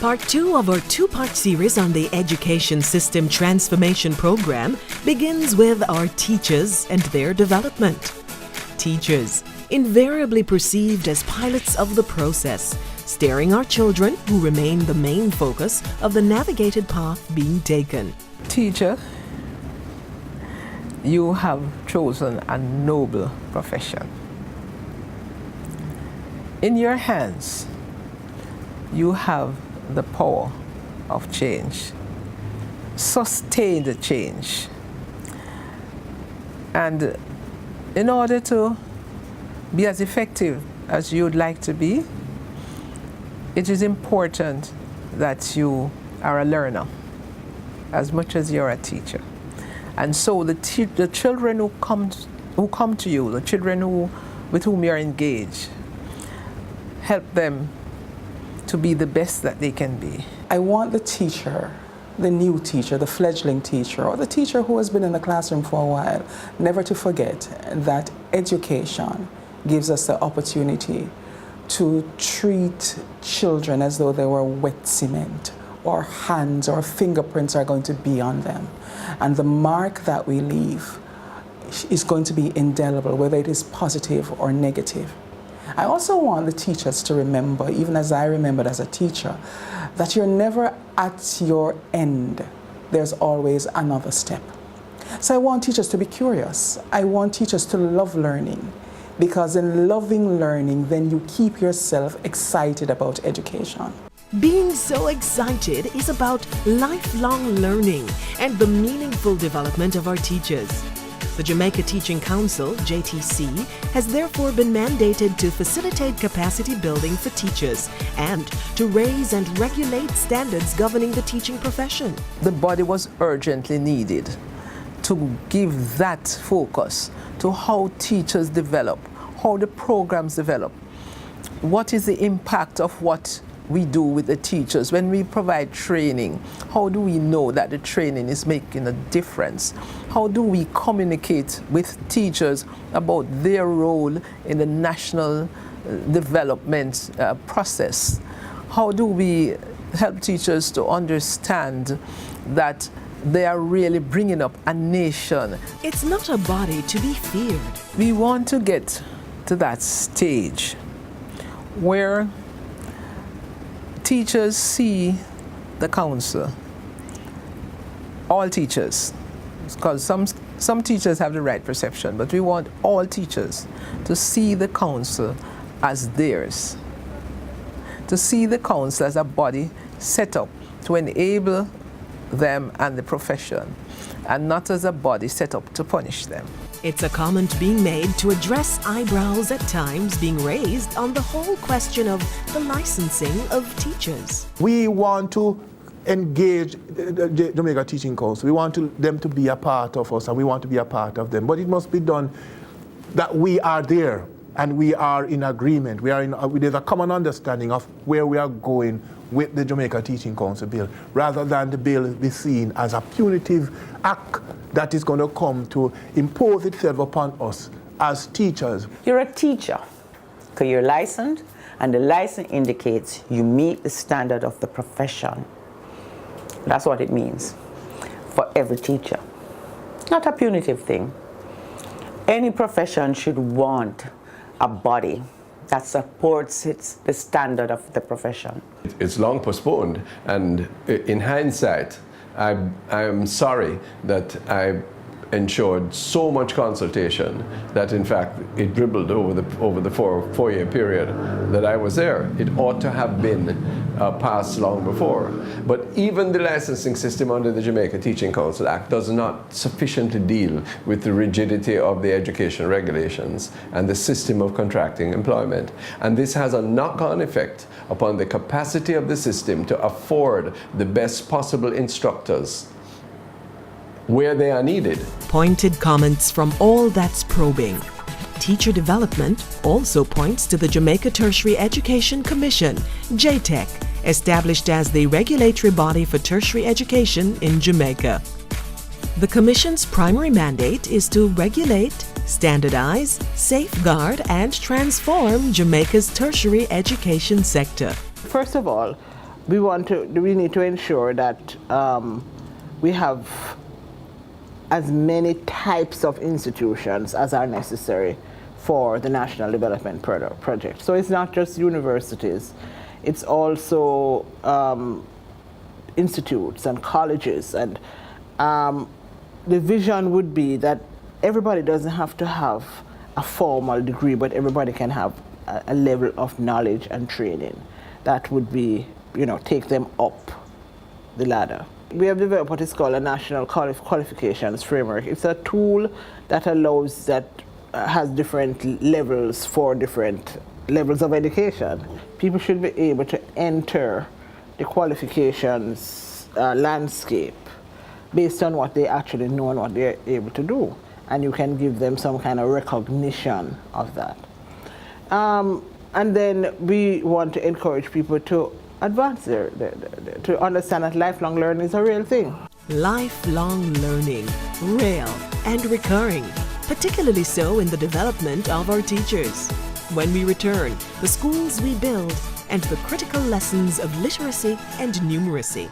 Part 2 of our two-part series on the Education System Transformation Program begins with our teachers and their development. Teachers, invariably perceived as pilots of the process, steering our children who remain the main focus of the navigated path being taken. Teacher, you have chosen a noble profession. In your hands, you have the power of change, sustained change. And in order to be as effective as you'd like to be, it is important that you are a learner as much as you're a teacher. And so the children who come to you, the children with whom you're engaged, help them to be the best that they can be. I want the teacher, the new teacher, the fledgling teacher, or the teacher who has been in the classroom for a while, never to forget that education gives us the opportunity to treat children as though they were wet cement, or hands or fingerprints are going to be on them. And the mark that we leave is going to be indelible, whether it is positive or negative. I also want the teachers to remember, even as I remembered as a teacher, that you're never at your end. There's always another step. So I want teachers to be curious. I want teachers to love learning, because in loving learning, then you keep yourself excited about education. Being so excited is about lifelong learning and the meaningful development of our teachers. The Jamaica Teaching Council, JTEC, has therefore been mandated to facilitate capacity building for teachers and to raise and regulate standards governing the teaching profession. The body was urgently needed to give that focus to how teachers develop, how the programs develop. What is the impact of what we do with the teachers? When we provide training, how do we know that the training is making a difference? How do we communicate with teachers about their role in the national development process? How do we help teachers to understand that they are really bringing up a nation? It's not a body to be feared. We want to get to that stage where teachers see the council, all teachers, because some teachers have the right perception, but we want all teachers to see the council as theirs, to see the council as a body set up to enable them and the profession, and not as a body set up to punish them. It's a comment being made to address eyebrows at times being raised on the whole question of the licensing of teachers. We want to engage the Jamaica Teaching Council. We want them to be a part of us, and we want to be a part of them. But it must be done that we are there and we are in agreement. There's a common understanding of where we are going with the Jamaica Teaching Council bill, rather than the bill be seen as a punitive act that is going to come to impose itself upon us as teachers. You're a teacher because you're licensed, and the license indicates you meet the standard of the profession. That's what it means for every teacher. It's not a punitive thing. Any profession should want a body that supports the standard of the profession. It's long postponed, and in hindsight, I'm sorry that I ensured so much consultation that in fact it dribbled over the four-year period that I was there. It ought to have been passed long before. But even the licensing system under the Jamaica Teaching Council Act does not sufficiently deal with the rigidity of the education regulations and the system of contracting employment. And this has a knock-on effect upon the capacity of the system to afford the best possible instructors where they are needed. Pointed comments from all that's probing. Teacher development also points to the Jamaica Tertiary Education Commission, J-TEC, established as the regulatory body for tertiary education in Jamaica. The Commission's primary mandate is to regulate, standardize, safeguard, and transform Jamaica's tertiary education sector. First of all, we need to ensure that we have as many types of institutions as are necessary for the National Development Project. So it's not just universities, it's also institutes and colleges, and the vision would be that everybody doesn't have to have a formal degree, but everybody can have a level of knowledge and training that would be, take them up the ladder. We have developed what is called a National Qualifications Framework. It's a tool that allows, that has different levels for different levels of education. People should be able to enter the qualifications landscape based on what they actually know and what they're able to do. And you can give them some kind of recognition of that. And then we want to encourage people to advance to understand that lifelong learning is a real thing. Lifelong learning, real and recurring, particularly so in the development of our teachers. When we return, the schools we build and the critical lessons of literacy and numeracy.